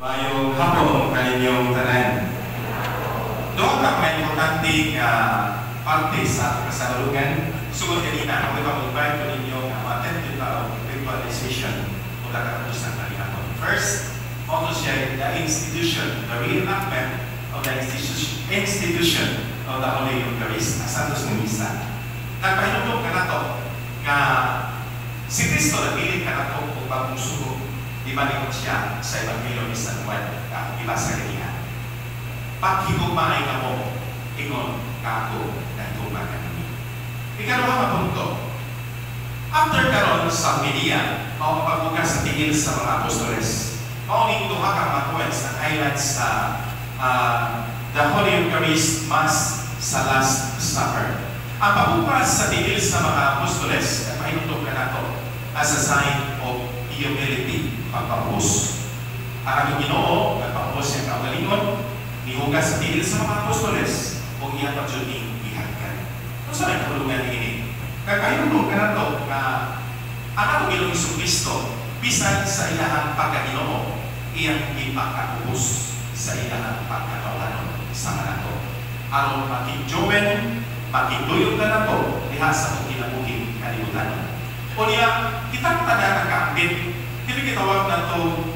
Mayong hapon kaninyong tanan. Doon ka may importante parte sa kasalugan. Sugod kanina, ako ipag-invite ko ninyo ma-attend din ba ang ritualization o kakapos ng kalihapon. First, also share the institution, the reenactment of the institution of the Holy Eucharist, ang Santos ng Misa. Nagpahinulog ka na to nga si Cristo napilit ka na to kung bagong sugo. Ibalikot siya sa Evangelyo ni San Juan, iba sa kaniya. Paghigugmaay ka mo, ingon ka ako na higugma ka namin. Ikaw nga mapunto. After karon sa media, maupabukas sa tingil sa mga apostoles. Mauning duha ka makuwens na highlights sa the Holy Eucharist Mass sa Last Supper. Ang pabukas sa tingil sa mga apostoles, ay pahinutog ka na to as a sign of humility, pagpapos. Ang Ginoo, nagpapos niyang kaugalingon, nihugas sa tingil sa mga apostoles, o iyang pagsuning ihagkan. Kung saan ang kulungan ini? Kakahinulong ka na to na ang atong Ginoong Jesucristo, bisan sa ilahang pagkaginoo, iyang ipakakubos sa ilahang pagkakawalan sa manato. Aron makigjowen, makigduyog ka na to, diha sa kong kinabuhin kalibutan. O niya, kitang taga nagkaambit, hindi kitawag na to,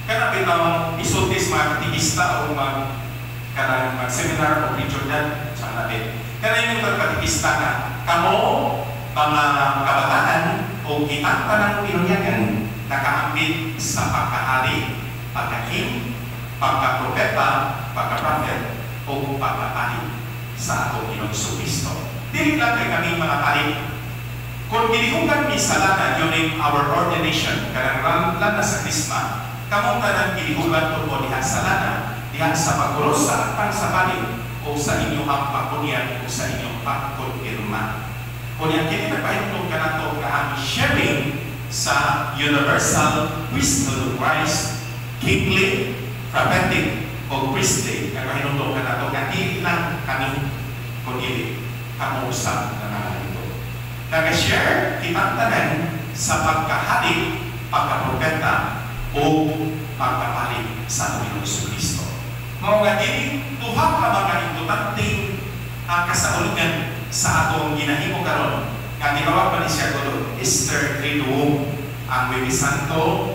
kanang bitang isultis mga katikista o mag-seminar o pre-Jordan sa kanabit. Kanang yung katikista na, kamo, mga kabataan o kitang tanang pinunyagan, nakaambit sa pagkahari, pagkakim, pagkapropeta, pagkaprofet, o pagkapari sa atong Ginoong Jesucristo. Dili lang kay kaming mga pari. Kung gilihugan mi sa lana during our ordination, karang lana sa Krisma, kamong tanang gilihugan po diha sa lana, diha sa pagkuros sa atang sa panig, o sa inyong pagkunyan, o sa inyong pagkonfirma. Kung yan kini nagpahintong ka na ito kaami sharing sa universal wisdom of Christ, kingly, prophetic, o priestly, nagpahintong ka na ito, hindi lang kami, kundi kamuusap na naman ito. Nag-share kitang tanan sa pagkahari, pagkapropeta, o pagkapalit sa Panginoong Jesucristo. Mga ganyan, tuha ka mga importanteng kasaulugan sa atong ginahimo karon. Nga tinawag pa ni siya ko Easter Triduum, ang Huwebes Santo,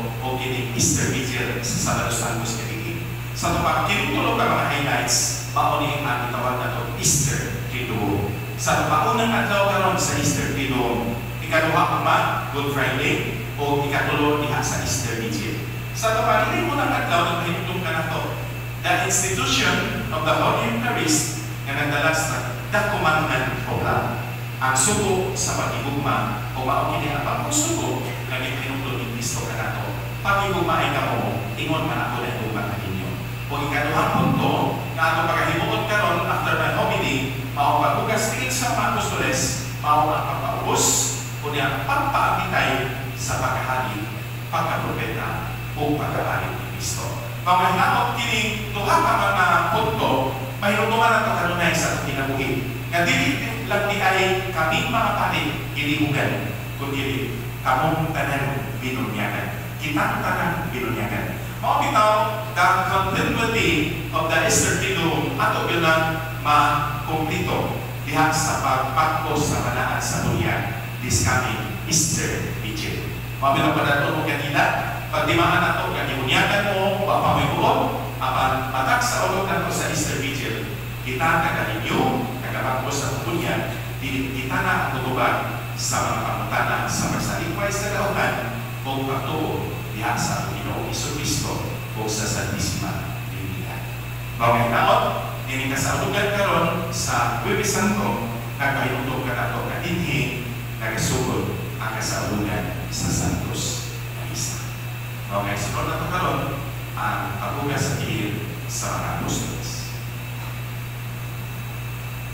o kining Easter Vigil sa Sabado Santos Kapigil. Sa itong kinutulog ka mga highlights, paunin ang itawag na ito Easter Triduum. Sa paunang adlaw karon sa Easter Triduum, ikaduha pa ma, Good Friday, o ikatulo diha sa Easter Vigil. Sa papanin mo ng adlaw, nagpahintong ka na ito, the institution of the Holy Eucharist na nagdalas na the commandment program. Ang sugo sa pagigugma o maugini ang pagsugo na pinutulog ni Cristo ka na ito. Pagigugma ay kamo, ingon man ako na igugma ka ninyo. O ikaduhang punto, na atong pagkahimuot karon after my homily, maupagugas tingin sa mga apostoles, mao ang pagpaubos o niyang pagpaabitay sa pagkahali, pagkapropeta o pagkapalit ni Cristo. Pangahinaot kini duha ka mga punto, mahinutuman ang kanunay sa ating kinabuhi. Nga dili lang di ay kaming mga pari gilihugan, kundi kamong tanan binunyagan. Kitang tanan binunyagan. Mao bitaw the continuity of the Easter Triduum ato bilang makumplito diha sa pagpakpo sa banaan sa dunya this coming Easter Vigil. Mao bitaw padaton mo kanila pagdimaan nato kanibunyagan mo papawibuot apan matak sa ulog nato sa Easter Vigil kita kagalinyo kagapakpo sa dunya dili kita na ang tutubag sa mga pangutana sa magsalikway sa kautan o pagtuo diha sa Ginoong Jesucristo o sa Santisima Trinidad. Bawang naot, dini kasaulugan karon sa Huwebes Santo, nagpahintong ka na ito na dinhi, nagasugod ang kasaulugan sa Santos na Misa. Bawang sunod na ito karon, ang paghugas sa tingil sa mga apostol.